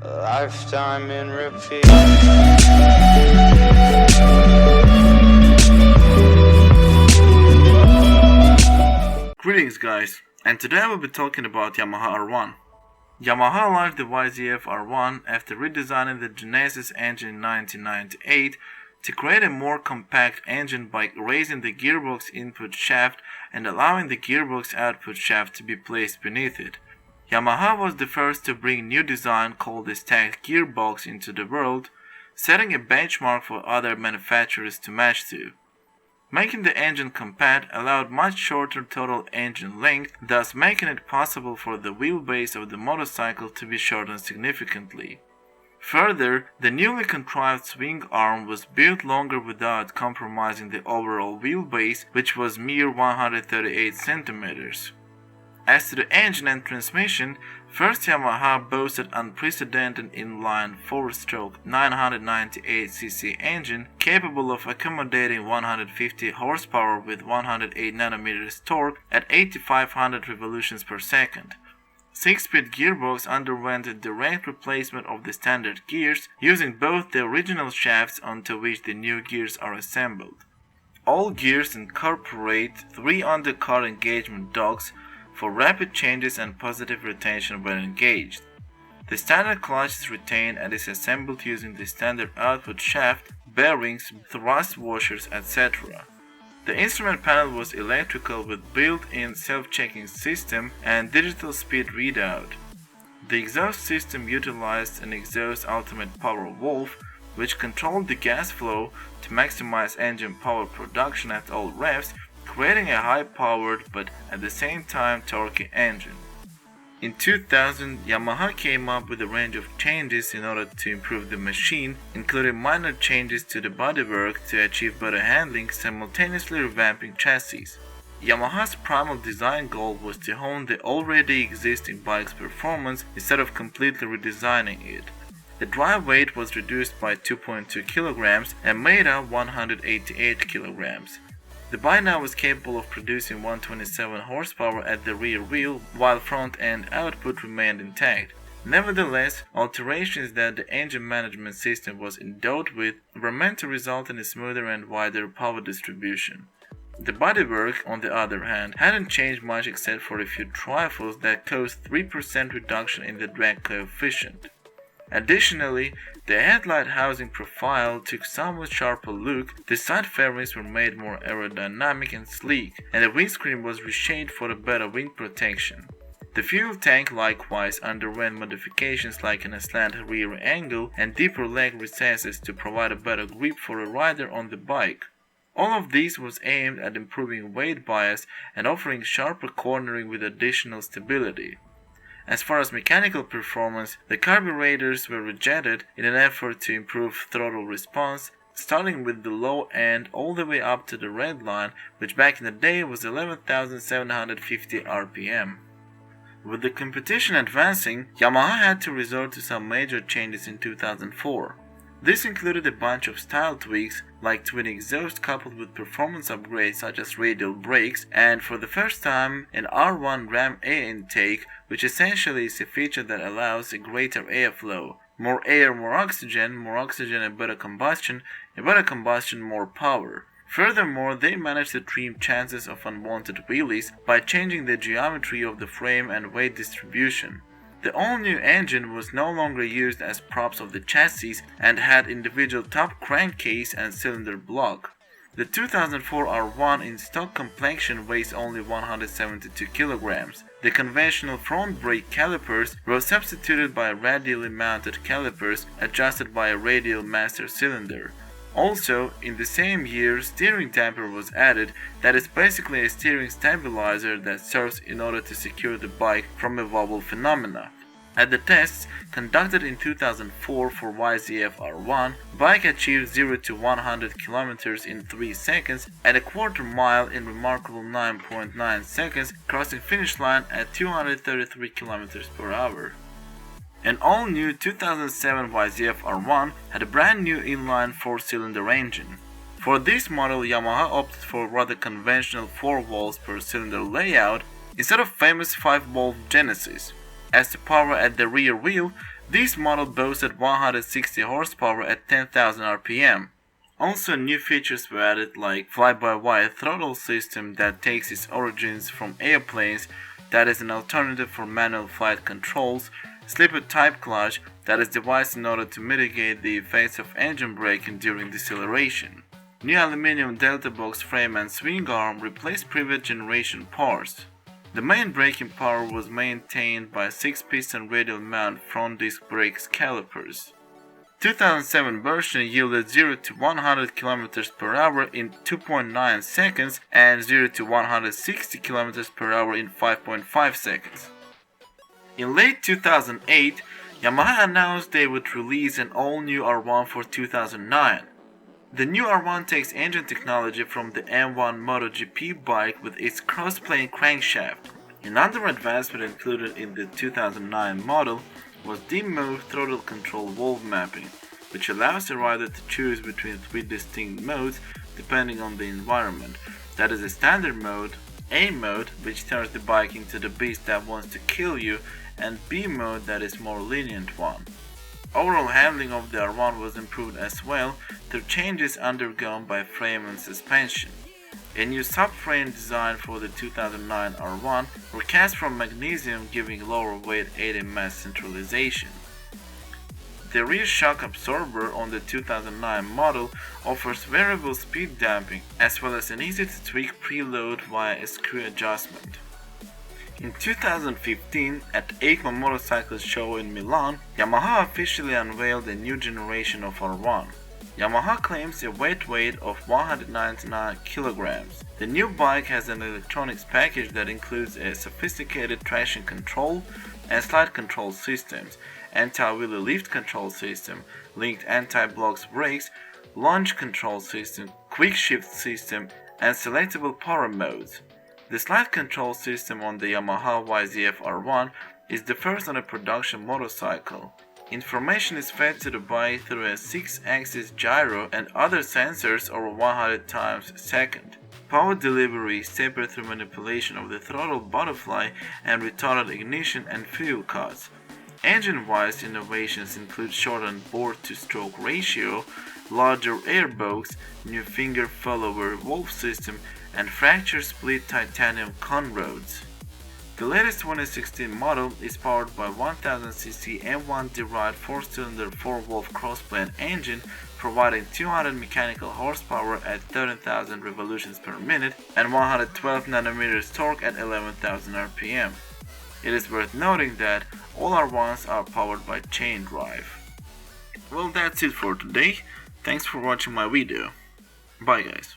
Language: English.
A lifetime in repeat. Greetings guys, and today I will be talking about Yamaha R1. Yamaha launched the YZF-R1 after redesigning the Genesis engine in 1998 to create a more compact engine by raising the gearbox input shaft and allowing the gearbox output shaft to be placed beneath it. Yamaha was the first to bring new design called the stacked gearbox into the world, setting a benchmark for other manufacturers to match to. Making the engine compact allowed much shorter total engine length, thus making it possible for the wheelbase of the motorcycle to be shortened significantly. Further, the newly contrived swing arm was built longer without compromising the overall wheelbase, which was mere 138 centimeters. As to the engine and transmission, first Yamaha boasted unprecedented inline 4-stroke 998cc engine capable of accommodating 150 horsepower with 108 Nm torque at 8500 revolutions per second. 6-speed gearbox underwent a direct replacement of the standard gears, using both the original shafts onto which the new gears are assembled. All gears incorporate 3 undercar engagement dogs for rapid changes and positive retention when engaged. The standard clutch is retained and is assembled using the standard output shaft, bearings, thrust washers, etc. The instrument panel was electrical with built-in self-checking system and digital speed readout. The exhaust system utilized an exhaust ultimate power valve, which controlled the gas flow to maximize engine power production at all revs, creating a high-powered but at the same time torquey engine. In 2000, Yamaha came up with a range of changes in order to improve the machine, including minor changes to the bodywork to achieve better handling, simultaneously revamping chassis. Yamaha's primal design goal was to hone the already existing bike's performance instead of completely redesigning it. The drive weight was reduced by 2.2 kg and made up 188 kg. The bike now was capable of producing 127 horsepower at the rear wheel, while front-end output remained intact. Nevertheless, alterations that the engine management system was endowed with were meant to result in a smoother and wider power distribution. The bodywork, on the other hand, hadn't changed much except for a few trifles that caused 3% reduction in the drag coefficient. Additionally, the headlight housing profile took somewhat sharper look, the side fairings were made more aerodynamic and sleek, and the windscreen was reshaped for a better wind protection. The fuel tank likewise underwent modifications like an aslant rear angle and deeper leg recesses to provide a better grip for a rider on the bike. All of this was aimed at improving weight bias and offering sharper cornering with additional stability. As far as mechanical performance, the carburetors were rejetted in an effort to improve throttle response, starting with the low end all the way up to the red line, which back in the day was 11,750 rpm. With the competition advancing, Yamaha had to resort to some major changes in 2004. This included a bunch of style tweaks like twin exhaust coupled with performance upgrades such as radial brakes, and for the first time an R1 ram air intake, which essentially is a feature that allows a greater airflow. More air, more oxygen, a better combustion, more power. Furthermore, they managed to trim chances of unwanted wheelies by changing the geometry of the frame and weight distribution. The all-new engine was no longer used as props of the chassis and had individual top crankcase and cylinder block. The 2004 R1 in stock complexion weighs only 172 kg. The conventional front brake calipers were substituted by radially mounted calipers adjusted by a radial master cylinder. Also, in the same year, steering damper was added, that is basically a steering stabilizer that serves in order to secure the bike from a wobble phenomena. At the tests conducted in 2004 for YZF-R1, bike achieved 0 to 100 km in 3 seconds and a quarter mile in remarkable 9.9 seconds, crossing finish line at 233 km per hour. An all-new 2007 YZF-R1 had a brand new inline 4-cylinder engine. For this model, Yamaha opted for a rather conventional 4 volts per cylinder layout instead of famous 5-volt Genesis. As to power at the rear wheel, This model boasted 160 horsepower at 10,000 RPM. Also, new features were added like fly-by-wire throttle system that takes its origins from airplanes, that is an alternative for manual flight controls, slipper type clutch that is devised in order to mitigate the effects of engine braking during deceleration. New aluminum delta box frame and swing arm replaced previous generation parts. The main braking power was maintained by 6-piston radial mount front disc brakes calipers. 2007 version yielded 0 to 100 km per hour in 2.9 seconds and 0 to 160 km per hour in 5.5 seconds. In late 2008, Yamaha announced they would release an all-new R1 for 2009. The new R1 takes engine technology from the M1 MotoGP bike with its cross-plane crankshaft. Another advancement included in the 2009 model was D-mode throttle control valve mapping, which allows the rider to choose between 3 distinct modes depending on the environment. That is a standard mode, A mode, which turns the bike into the beast that wants to kill you, and B mode, that is more lenient one. Overall handling of the R1 was improved as well through changes undergone by frame and suspension. A new subframe design for the 2009 R1 were cast from magnesium, giving lower weight aided mass centralization. The rear shock absorber on the 2009 model offers variable speed damping as well as an easy to tweak preload via a screw adjustment. In 2015, at EICMA Motorcycle Show in Milan, Yamaha officially unveiled a new generation of R1. Yamaha claims a weight of 199 kilograms. The new bike has an electronics package that includes a sophisticated traction control and slide control systems, anti-wheelie lift control system, linked anti-blocks brakes, launch control system, quick shift system, and selectable power modes. The slide control system on the Yamaha YZF-R1 is the first on a production motorcycle. Information is fed to the bike through a 6-axis gyro and other sensors over 100 times a second. Power delivery is tapered through manipulation of the throttle butterfly and retarded ignition and fuel cuts. Engine-wise, innovations include shortened bore-to-stroke ratio, larger airbox, new finger follower valve system, and fracture split titanium conrods. The latest 2016 model is powered by 1000cc M1 derived 4-cylinder 4-valve crossplane engine, providing 200 mechanical horsepower at 13,000 revolutions per minute and 112 nm torque at 11,000 rpm. It is worth noting that all R1s are powered by chain drive. Well, that's it for today. Thanks for watching my video. Bye guys.